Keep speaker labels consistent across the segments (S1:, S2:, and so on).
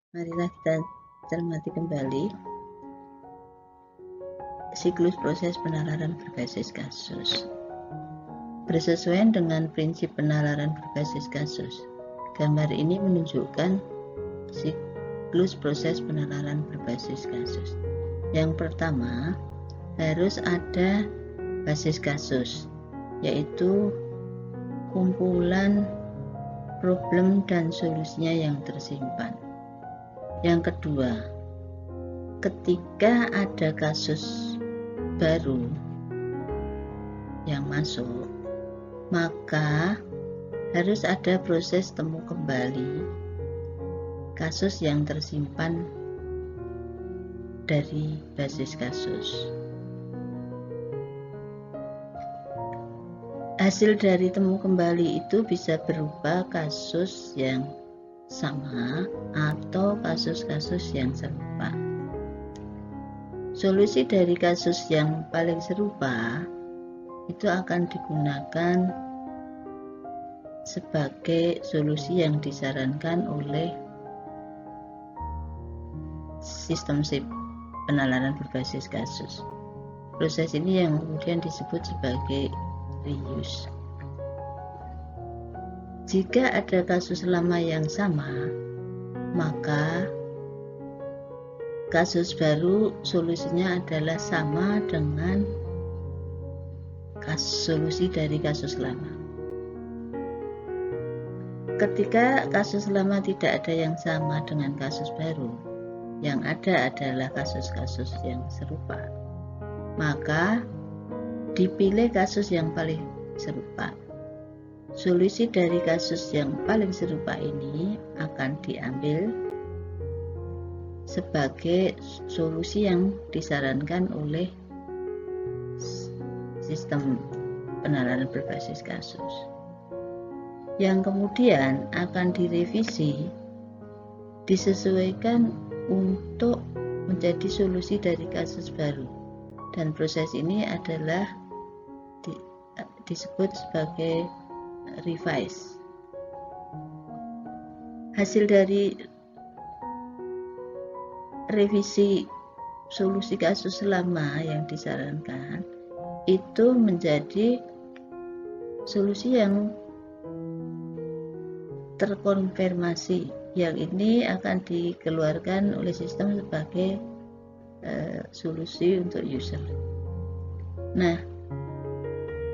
S1: Marilah kita cermati kembali siklus proses penalaran berbasis kasus. Bersesuaian dengan prinsip penalaran berbasis kasus, gambar ini menunjukkan siklus proses penalaran berbasis kasus. Yang pertama, harus ada basis kasus, yaitu kumpulan problem dan solusinya yang tersimpan. Yang kedua, ketika ada kasus baru yang masuk, maka harus ada proses temu kembali kasus yang tersimpan dari basis kasus. Hasil dari temu kembali itu bisa berupa kasus yang sama atau kasus-kasus yang serupa. Solusi dari kasus yang paling serupa itu akan digunakan sebagai solusi yang disarankan oleh sistem SIP, penalaran berbasis kasus. Proses ini yang kemudian disebut sebagai reuse. Jika ada kasus lama yang sama, maka kasus baru solusinya adalah sama dengan solusi dari kasus lama. Ketika kasus lama tidak ada yang sama dengan kasus baru, yang ada adalah kasus-kasus yang serupa, maka dipilih kasus yang paling serupa. Solusi dari kasus yang paling serupa ini akan diambil sebagai solusi yang disarankan oleh sistem penalaran berbasis kasus, yang kemudian akan direvisi, disesuaikan untuk menjadi solusi dari kasus baru, dan proses ini adalah disebut sebagai revise. Hasil dari revisi solusi kasus lama yang disarankan itu menjadi solusi yang terkonfirmasi, yang ini akan dikeluarkan oleh sistem sebagai solusi untuk user. Nah,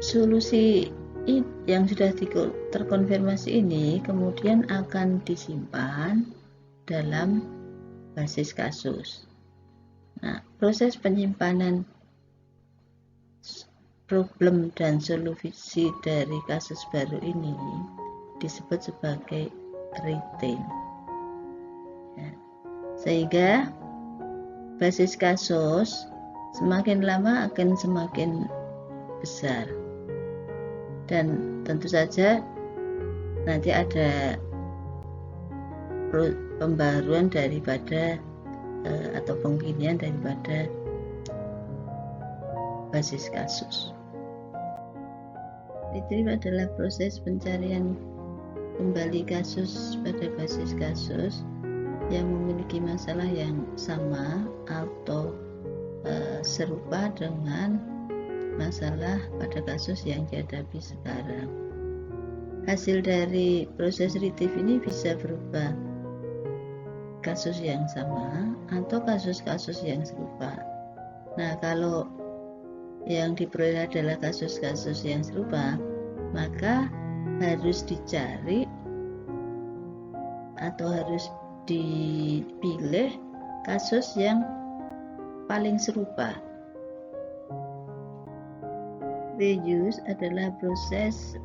S1: solusi yang sudah terkonfirmasi ini kemudian akan disimpan dalam basis kasus. Nah, proses penyimpanan problem dan solusi dari kasus baru ini disebut sebagai retain. Ya. Sehingga basis kasus semakin lama akan semakin besar, dan tentu saja nanti ada pembaruan daripada atau pengkinian daripada basis kasus. Retrieve adalah proses pencarian kembali kasus pada basis kasus yang memiliki masalah yang sama atau serupa dengan masalah pada kasus yang dihadapi sekarang. Hasil dari proses retrieve ini bisa berupa kasus yang sama atau kasus-kasus yang serupa. Nah, kalau yang diperoleh adalah kasus-kasus yang serupa, maka harus dicari atau harus dipilih kasus yang paling serupa. Reuse adalah proses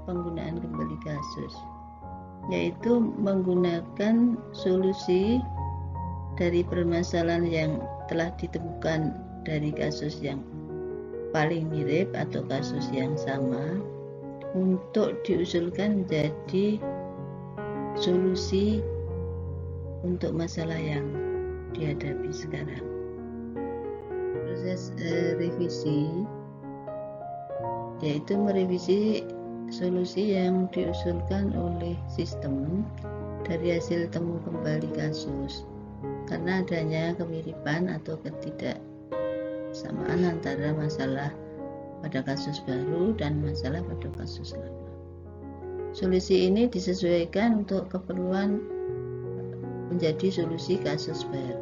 S1: penggunaan kembali kasus, yaitu menggunakan solusi dari permasalahan yang telah ditemukan dari kasus yang paling mirip atau kasus yang sama untuk diusulkan menjadi solusi untuk masalah yang dihadapi sekarang. Proses revisi yaitu merevisi solusi yang diusulkan oleh sistem dari hasil temu kembali kasus, karena adanya kemiripan atau ketidaksamaan antara masalah pada kasus baru dan masalah pada kasus lama. Solusi ini disesuaikan untuk keperluan menjadi solusi kasus baru.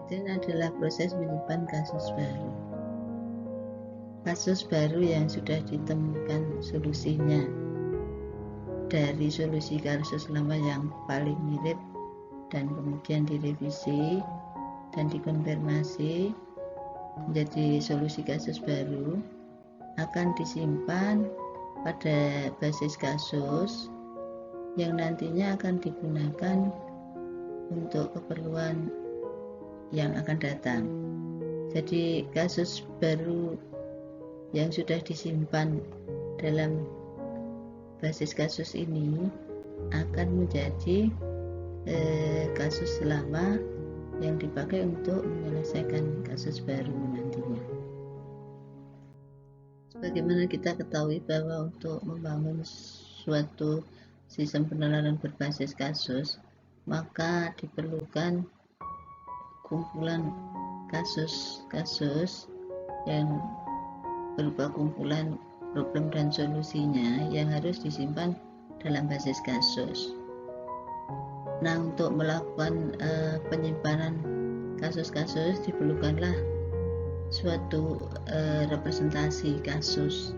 S1: Itu adalah proses menyimpan kasus baru. Kasus baru yang sudah ditemukan solusinya dari solusi kasus lama yang paling mirip dan kemudian direvisi dan dikonfirmasi menjadi solusi kasus baru akan disimpan pada basis kasus yang nantinya akan digunakan untuk keperluan yang akan datang. Jadi kasus baru yang sudah disimpan dalam basis kasus ini akan menjadi kasus lama yang dipakai untuk menyelesaikan kasus baru nantinya. Sebagaimana kita ketahui bahwa untuk membangun suatu sistem penalaran berbasis kasus, maka diperlukan kumpulan kasus-kasus yang berupa kumpulan problem dan solusinya yang harus disimpan dalam basis kasus. Nah, untuk melakukan penyimpanan kasus-kasus diperlukanlah suatu representasi kasus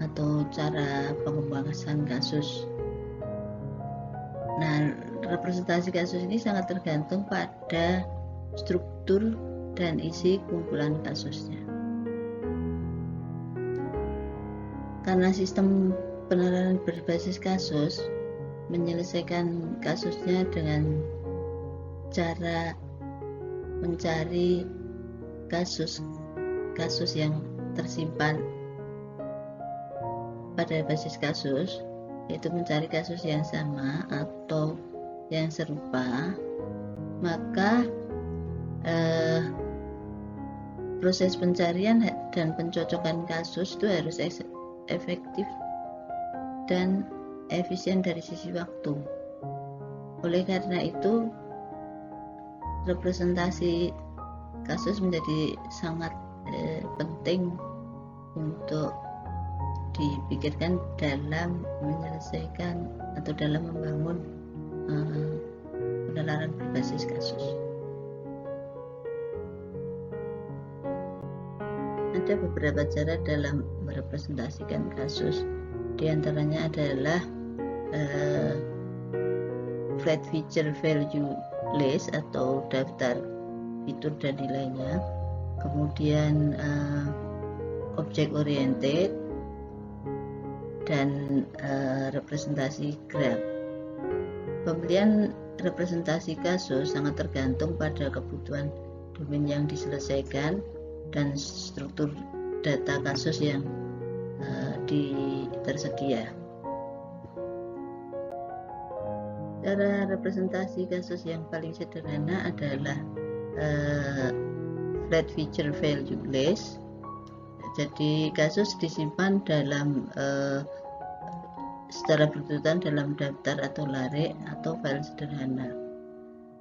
S1: atau cara pengembangan kasus. Nah, representasi kasus ini sangat tergantung pada struktur dan isi kumpulan kasusnya. Karena sistem penalaran berbasis kasus menyelesaikan kasusnya dengan cara mencari kasus yang tersimpan pada basis kasus, yaitu mencari kasus yang sama atau yang serupa, maka proses pencarian dan pencocokan kasus itu harus efektif dan efisien dari sisi waktu. Oleh karena itu, representasi kasus menjadi sangat penting untuk dipikirkan dalam menyelesaikan atau dalam membangun penalaran berbasis kasus. Ada beberapa cara dalam merepresentasikan kasus. Di antaranya adalah flat feature value list atau daftar fitur dan nilainya, kemudian object oriented, dan representasi graph. Pemilihan representasi kasus sangat tergantung pada kebutuhan domain yang diselesaikan dan struktur data kasus yang tersedia. Cara representasi kasus yang paling sederhana adalah flat feature value list. Jadi kasus disimpan dalam secara berurutan dalam daftar atau larik atau file sederhana.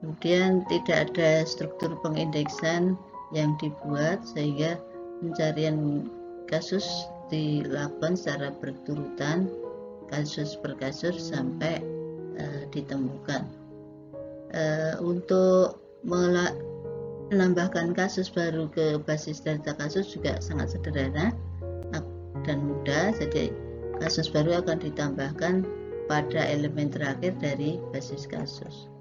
S1: Kemudian tidak ada struktur pengindeksan yang dibuat sehingga pencarian kasus dilakukan secara berurutan kasus per kasus sampai ditemukan. Untuk menambahkan kasus baru ke basis data kasus juga sangat sederhana dan mudah. Jadi kasus baru akan ditambahkan pada elemen terakhir dari basis kasus.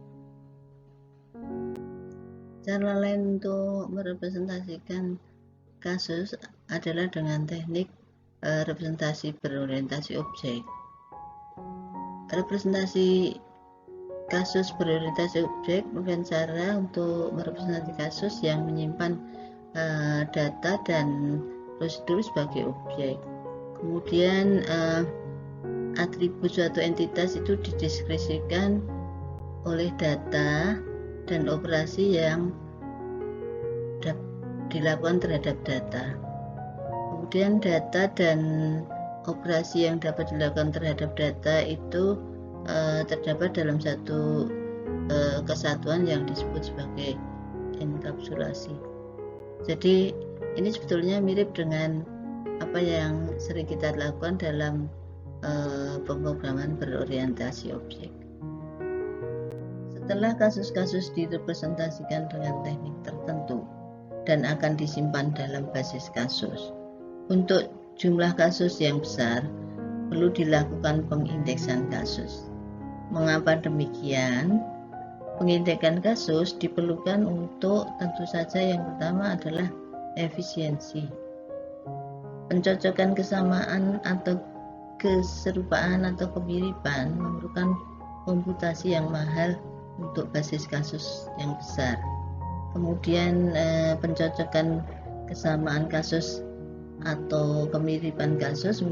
S1: Cara lain untuk merepresentasikan kasus adalah dengan teknik representasi berorientasi objek. Representasi kasus berorientasi objek merupakan cara untuk merepresentasi kasus yang menyimpan data dan prosedur sebagai objek. Kemudian atribut suatu entitas itu dideskripsikan oleh data dan operasi yang dilakukan terhadap data. Kemudian data dan operasi yang dapat dilakukan terhadap data itu terdapat dalam satu kesatuan yang disebut sebagai enkapsulasi. Jadi ini sebetulnya mirip dengan apa yang sering kita lakukan dalam pemrograman berorientasi objek. Setelah kasus-kasus direpresentasikan dengan teknik tertentu dan akan disimpan dalam basis kasus, untuk jumlah kasus yang besar perlu dilakukan pengindeksan kasus. Mengapa demikian? Pengindeksan kasus diperlukan untuk tentu saja yang pertama adalah efisiensi. Pencocokan kesamaan atau keserupaan atau kemiripan memerlukan komputasi yang mahal untuk basis kasus yang besar. Kemudian pencocokan kesamaan kasus atau kemiripan kasus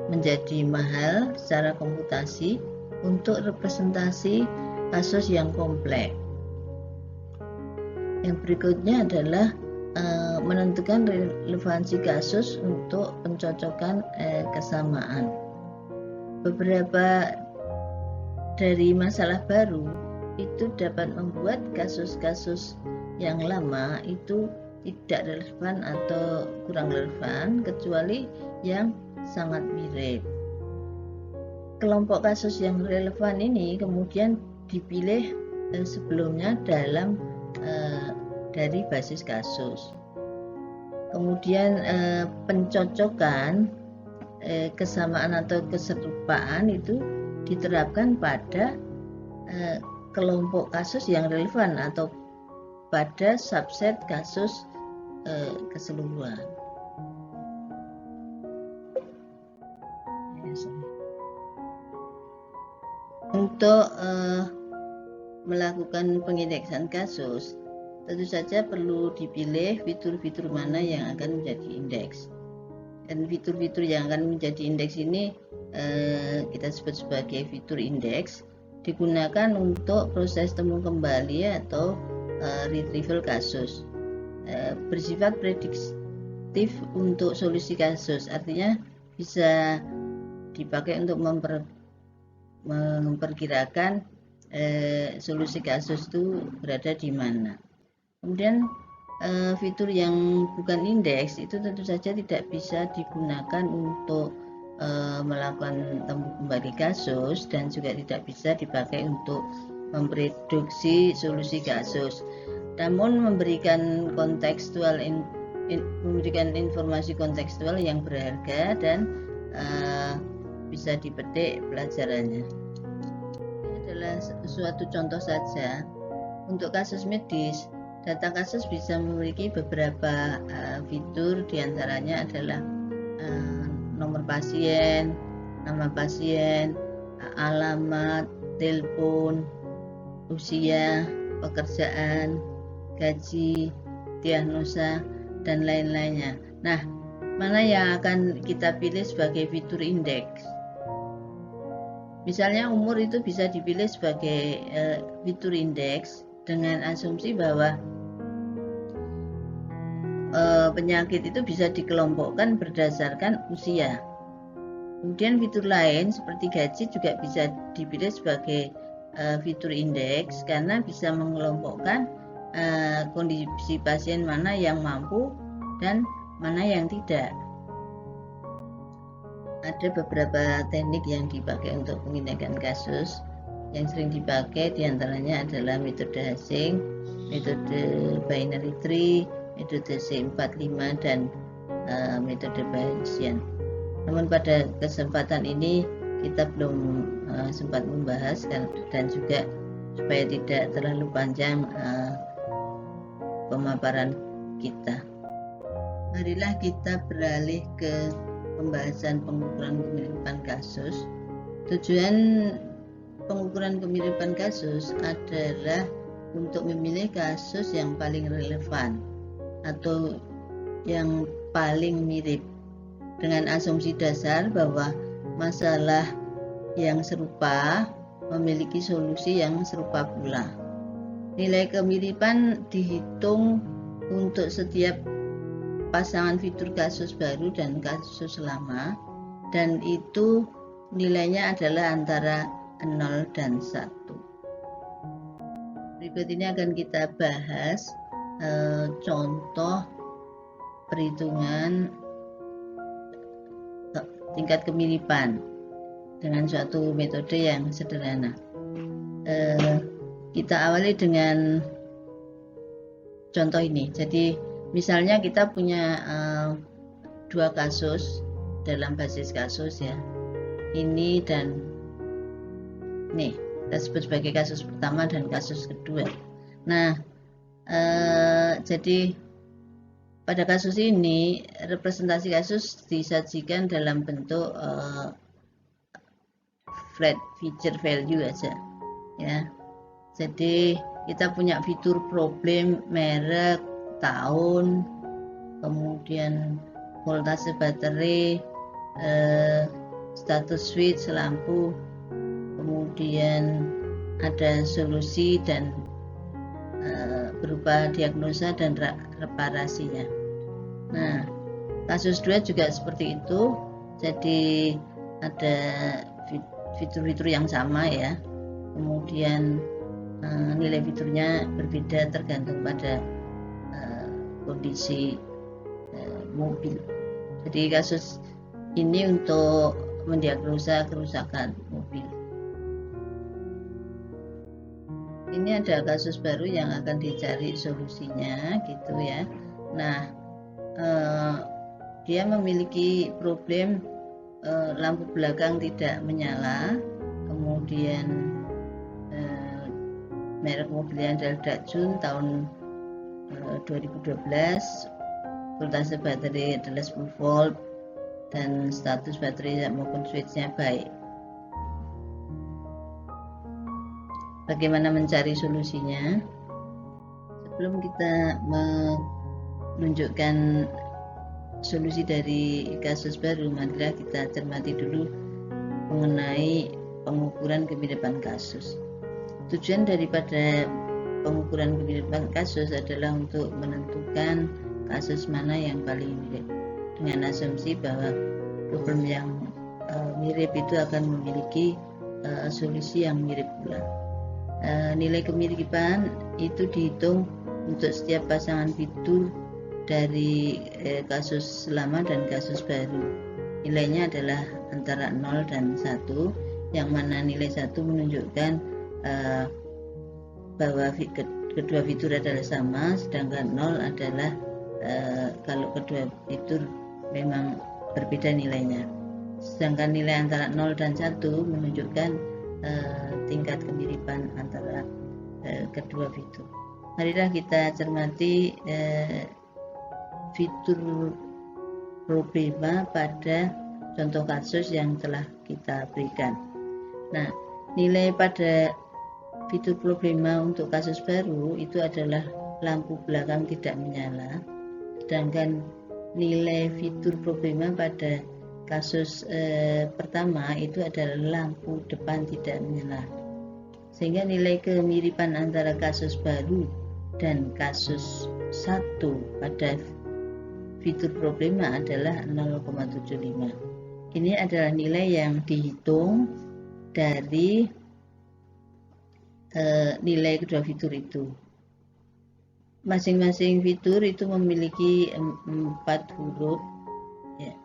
S1: menjadi mahal secara komputasi untuk representasi kasus yang kompleks. Yang berikutnya adalah menentukan relevansi kasus untuk pencocokan kesamaan. Beberapa dari masalah baru itu dapat membuat kasus-kasus yang lama itu tidak relevan atau kurang relevan kecuali yang sangat mirip. Kelompok kasus yang relevan ini kemudian dipilih sebelumnya dalam dari basis kasus. Kemudian pencocokan kesamaan atau keserupaan itu diterapkan pada kelompok kasus yang relevan atau pada subset kasus keseluruhan. Untuk melakukan pengindeksan kasus, tentu saja perlu dipilih fitur-fitur mana yang akan menjadi indeks. Dan fitur-fitur yang akan menjadi indeks ini kita sebut sebagai fitur indeks, digunakan untuk proses temu kembali atau retrieval kasus. Bersifat prediktif untuk solusi kasus, artinya bisa dipakai untuk memperkirakan solusi kasus itu berada di mana. Kemudian fitur yang bukan indeks itu tentu saja tidak bisa digunakan untuk melakukan temu kembali kasus dan juga tidak bisa dipakai untuk memprediksi solusi kasus. Namun memberikan memberikan informasi kontekstual yang berharga dan bisa dipetik pelajarannya. Ini adalah suatu contoh saja. Untuk kasus medis, data kasus bisa memiliki beberapa fitur, diantaranya adalah nomor pasien, nama pasien, alamat, telepon, usia, pekerjaan, gaji, diagnosa, dan lain-lainnya. Nah, mana yang akan kita pilih sebagai fitur indeks? Misalnya umur itu bisa dipilih sebagai fitur indeks dengan asumsi bahwa penyakit itu bisa dikelompokkan berdasarkan usia. Kemudian fitur lain seperti gaji juga bisa dipilih sebagai fitur indeks karena bisa mengelompokkan kondisi pasien mana yang mampu dan mana yang tidak. Ada beberapa teknik yang dipakai untuk pengindeksan kasus. Yang sering dipakai diantaranya adalah metode Hashing, metode binary tree, metode C45 dan metode Bayesian. Namun pada kesempatan ini kita belum sempat membahas dan juga supaya tidak terlalu panjang pemaparan kita. Marilah kita beralih ke pembahasan pengukuran kemiripan kasus. Tujuan pengukuran kemiripan kasus adalah untuk memilih kasus yang paling relevan atau yang paling mirip dengan asumsi dasar bahwa masalah yang serupa memiliki solusi yang serupa pula. Nilai kemiripan dihitung untuk setiap pasangan fitur kasus baru dan kasus lama, dan itu nilainya adalah antara 0 dan 1. Berikut ini akan kita bahas contoh perhitungan tingkat kemiripan dengan suatu metode yang sederhana. Kita awali dengan contoh ini. Jadi misalnya kita punya dua kasus dalam basis kasus ya, ini dan ini kita sebut sebagai kasus pertama dan kasus kedua. Nah, jadi pada kasus ini representasi kasus disajikan dalam bentuk flat feature value aja ya. Jadi kita punya fitur problem, merek, tahun, kemudian voltase baterai, status switch, lampu, kemudian ada solusi dan berupa diagnosa dan reparasinya. Nah, kasus 2 juga seperti itu. Jadi ada fitur-fitur yang sama ya. Kemudian nilai fiturnya berbeda tergantung pada kondisi mobil. Jadi kasus ini untuk mendiagnosa kerusakan mobil. Ini ada kasus baru yang akan dicari solusinya gitu ya. Nah, dia memiliki problem lampu belakang tidak menyala, kemudian merek mobilnya adalah Datsun tahun 2012, voltase baterai adalah 10 volt dan status baterai maupun switchnya baik. Bagaimana mencari solusinya? Sebelum kita menunjukkan solusi dari kasus baru, marilah kita cermati dulu mengenai pengukuran kemiripan kasus. Tujuan daripada pengukuran kemiripan kasus adalah untuk menentukan kasus mana yang paling mirip, dengan asumsi bahwa problem yang mirip itu akan memiliki solusi yang mirip pula. Nilai kemiripan itu dihitung untuk setiap pasangan fitur dari kasus lama dan kasus baru. Nilainya adalah antara 0 dan 1, yang mana nilai 1 menunjukkan bahwa kedua fitur adalah sama, sedangkan 0 adalah kalau kedua fitur memang berbeda nilainya. Sedangkan nilai antara 0 dan 1 menunjukkan tingkat kemiripan antara kedua fitur. Marilah kita cermati fitur problema pada contoh kasus yang telah kita berikan. Nah, nilai pada fitur problema untuk kasus baru itu adalah lampu belakang tidak menyala, sedangkan nilai fitur problema pada kasus pertama itu adalah lampu depan tidak menyala, sehingga nilai kemiripan antara kasus baru dan kasus 1 pada fitur problema adalah 0,75. Ini adalah nilai yang dihitung dari nilai kedua fitur itu. Masing-masing fitur itu memiliki 4 huruf ya.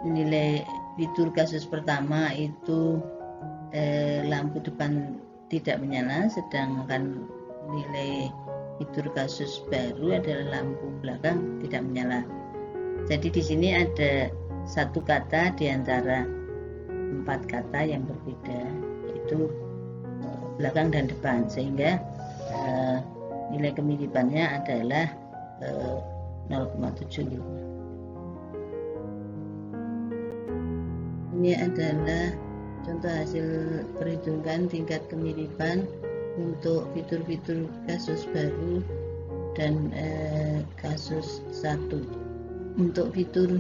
S1: Nilai fitur kasus pertama itu lampu depan tidak menyala, sedangkan nilai fitur kasus baru adalah lampu belakang tidak menyala. Jadi di sini ada satu kata di antara 4 kata yang berbeda, yaitu belakang dan depan, sehingga nilai kemiripannya adalah 0,75. Ini adalah contoh hasil perhitungan tingkat kemiripan untuk fitur-fitur kasus baru dan kasus 1. Untuk fitur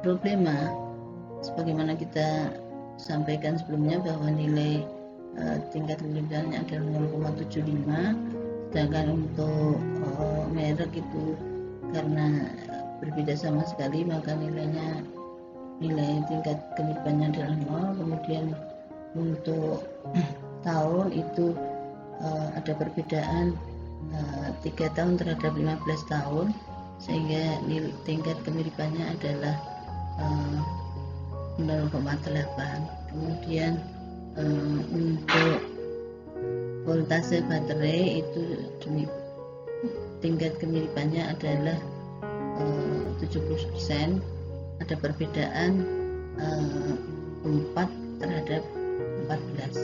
S1: problema, sebagaimana kita sampaikan sebelumnya bahwa nilai tingkat kemiripannya adalah 0,75, sedangkan untuk merek itu karena berbeda sama sekali maka nilainya nilai tingkat kemiripannya adalah 0. Kemudian untuk tahun itu ada perbedaan 3 tahun terhadap 15 tahun, sehingga tingkat kemiripannya adalah 0,8. Kemudian untuk voltase baterai itu tingkat kemiripannya adalah 70%, ada perbedaan 4 terhadap 14.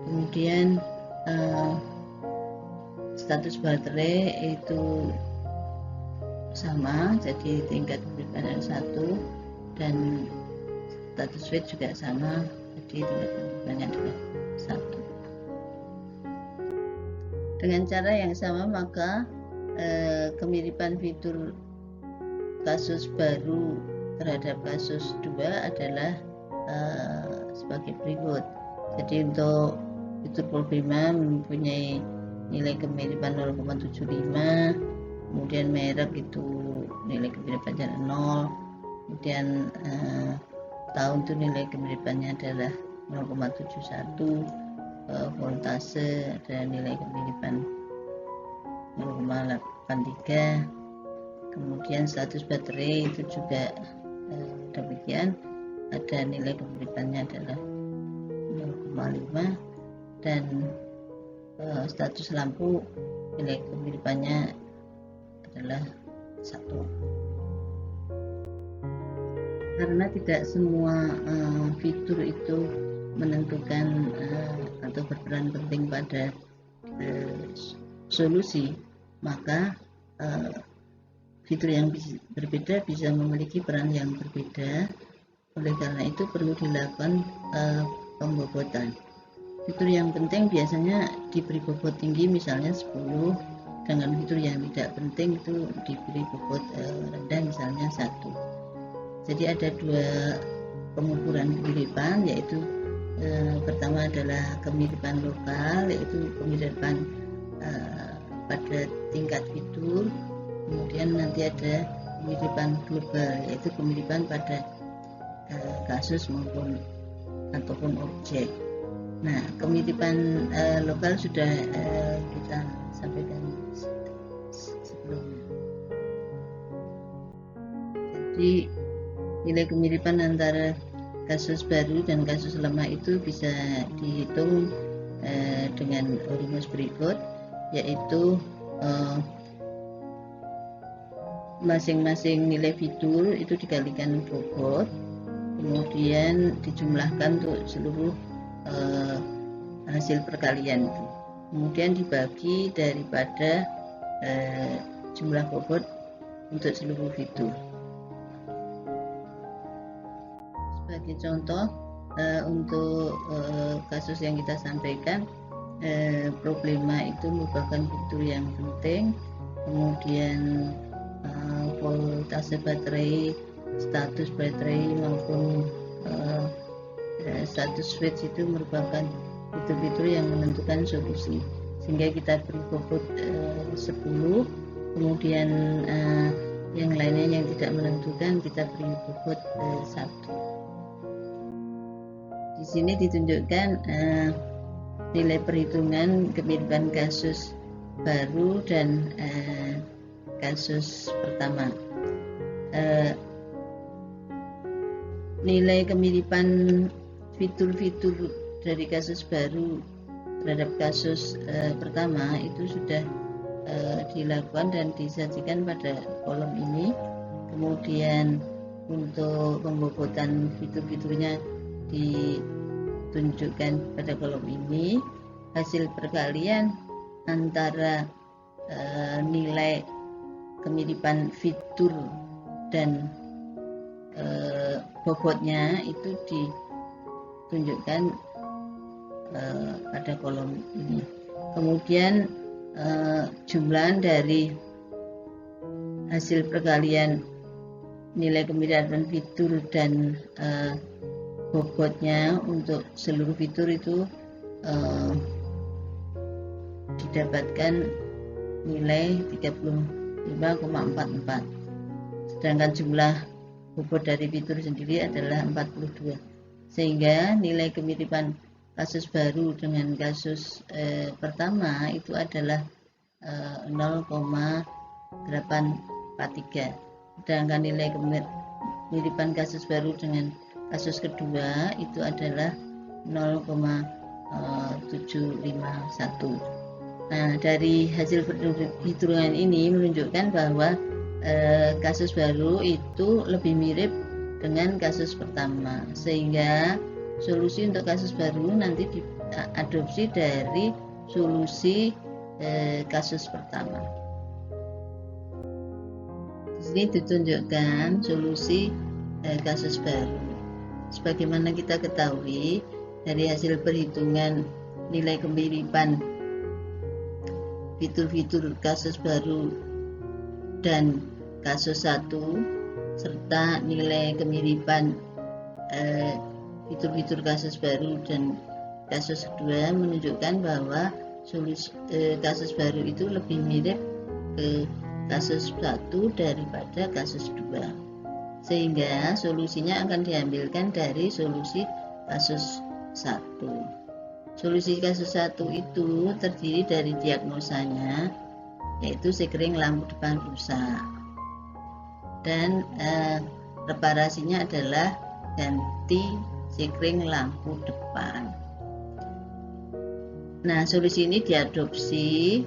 S1: Kemudian status baterai itu sama, jadi tingkat kemiripannya 1, dan status weight juga sama, jadi tingkat kemiripannya adalah 1. Dengan cara yang sama, maka kemiripan fitur kasus baru terhadap kasus 2 adalah sebagai berikut. Jadi untuk fitur problema mempunyai nilai kemiripan 0,75, kemudian merek itu nilai kemiripannya 0, kemudian tahun itu nilai kemiripannya adalah 0,71, voltase ada nilai kemiripan 0,83, kemudian status baterai itu juga demikian, ada nilai kemiripannya adalah 0,5, dan status lampu nilai kemiripannya adalah 1. Karena tidak semua fitur itu menentukan atau berperan penting pada solusi, maka fitur yang berbeda bisa memiliki peran yang berbeda. Oleh karena itu perlu dilakukan pembobotan. Fitur yang penting biasanya diberi bobot tinggi, misalnya 10, dengan fitur yang tidak penting itu diberi bobot rendah, misalnya 1. Jadi ada 2 pengukuran kemiripan, yaitu pertama adalah kemiripan lokal, yaitu kemiripan pada tingkat fitur. Kemudian nanti ada kemiripan global, yaitu kemiripan pada kasus maupun ataupun objek. Nah, kemiripan lokal sudah kita sampaikan sebelumnya. Jadi nilai kemiripan antara kasus baru dan kasus lama itu bisa dihitung dengan rumus berikut, yaitu masing-masing nilai fitur itu dikalikan bobot, kemudian dijumlahkan untuk seluruh hasil perkalian itu, kemudian dibagi daripada jumlah bobot untuk seluruh fitur. Sebagai contoh, untuk kasus yang kita sampaikan, problema itu merupakan fitur yang penting, kemudian voltase baterai, status baterai maupun status switch itu merupakan fitur-fitur yang menentukan solusi, sehingga kita beri bobot 10, kemudian yang lainnya yang tidak menentukan kita beri bobot 1. Di sini ditunjukkan nilai perhitungan kemiripan kasus baru dan kasus pertama. Nilai kemiripan fitur-fitur dari kasus baru terhadap kasus pertama itu sudah dilakukan dan disajikan pada kolom ini. Kemudian untuk pembobotan fitur-fiturnya ditunjukkan pada kolom ini. Hasil perkalian antara nilai kemiripan fitur dan bobotnya itu ditunjukkan pada kolom ini. Kemudian jumlah dari hasil perkalian nilai kemiripan fitur dan bobotnya untuk seluruh fitur itu didapatkan nilai 35,44. Sedangkan jumlah bobot dari fitur sendiri adalah 42, sehingga nilai kemiripan kasus baru dengan kasus pertama itu adalah 0,843, sedangkan nilai kemiripan kasus baru dengan kasus kedua itu adalah 0,751. Nah, dari hasil perhitungan ini menunjukkan bahwa kasus baru itu lebih mirip dengan kasus pertama, sehingga solusi untuk kasus baru nanti diadopsi dari solusi kasus pertama. Di sini ditunjukkan solusi kasus baru. Sebagaimana kita ketahui dari hasil perhitungan nilai kemiripan fitur-fitur kasus baru dan kasus 1 serta nilai kemiripan fitur-fitur kasus baru dan kasus 2 menunjukkan bahwa solusi kasus baru itu lebih mirip ke kasus 1 daripada kasus 2, sehingga solusinya akan diambilkan dari solusi kasus 1. Solusi kasus 1 itu terdiri dari diagnosanya, yaitu sekring lampu depan rusak, dan reparasinya adalah ganti sekring lampu depan. Nah, solusi ini diadopsi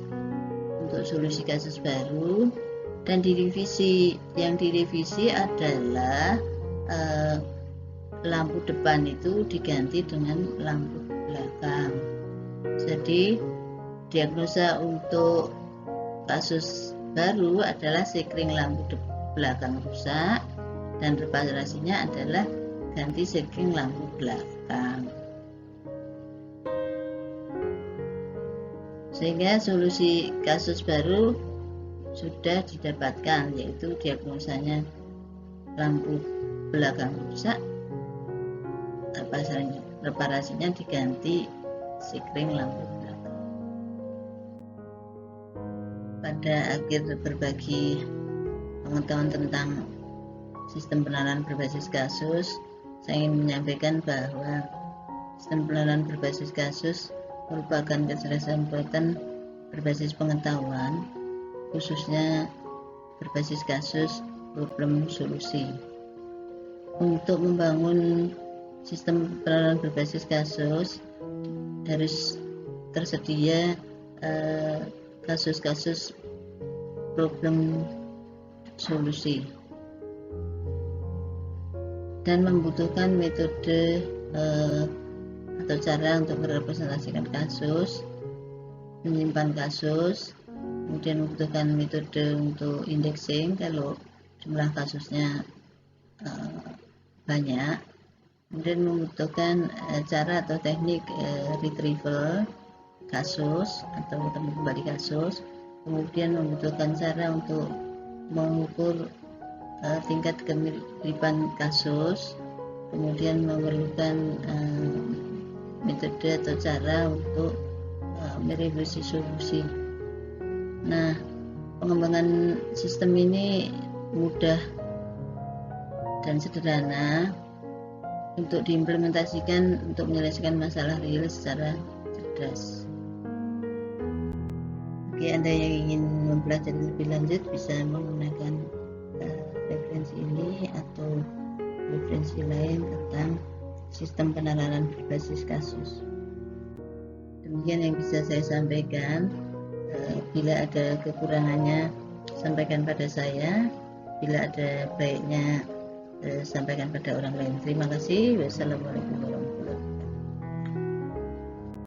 S1: untuk solusi kasus baru dan direvisi. Yang direvisi adalah lampu depan itu diganti dengan lampu belakang. Jadi diagnosa untuk kasus baru adalah sekring lampu belakang rusak dan reparasinya adalah ganti sekring lampu belakang. Sehingga solusi kasus baru sudah didapatkan, yaitu diagnosanya lampu belakang rusak, reparasinya diganti sekring lampu belakang. Pada akhir berbagi pengetahuan tentang sistem penanganan berbasis kasus, saya ingin menyampaikan bahwa sistem penanganan berbasis kasus merupakan kecerdasan buatan berbasis pengetahuan, khususnya berbasis kasus problem solusi. Untuk membangun sistem penanganan berbasis kasus harus tersedia kasus-kasus problem solusi dan membutuhkan metode atau cara untuk merepresentasikan kasus, menyimpan kasus, kemudian membutuhkan metode untuk indexing kalau jumlah kasusnya banyak, kemudian membutuhkan cara atau teknik retrieval kasus atau temu kembali kasus, kemudian membutuhkan cara untuk mengukur tingkat kemiripan kasus, kemudian memerlukan metode atau cara untuk merevisi solusi. Nah, pengembangan sistem ini mudah dan sederhana untuk diimplementasikan untuk menyelesaikan masalah real secara cerdas. Bagi Anda yang ingin mempelajari lebih lanjut bisa menggunakan referensi ini atau referensi lain tentang sistem penanganan berbasis kasus. Demikian yang bisa saya sampaikan. Bila ada kekurangannya sampaikan pada saya, bila ada baiknya sampaikan pada orang lain. Terima kasih. Wassalamualaikum warahmatullahi wabarakatuh.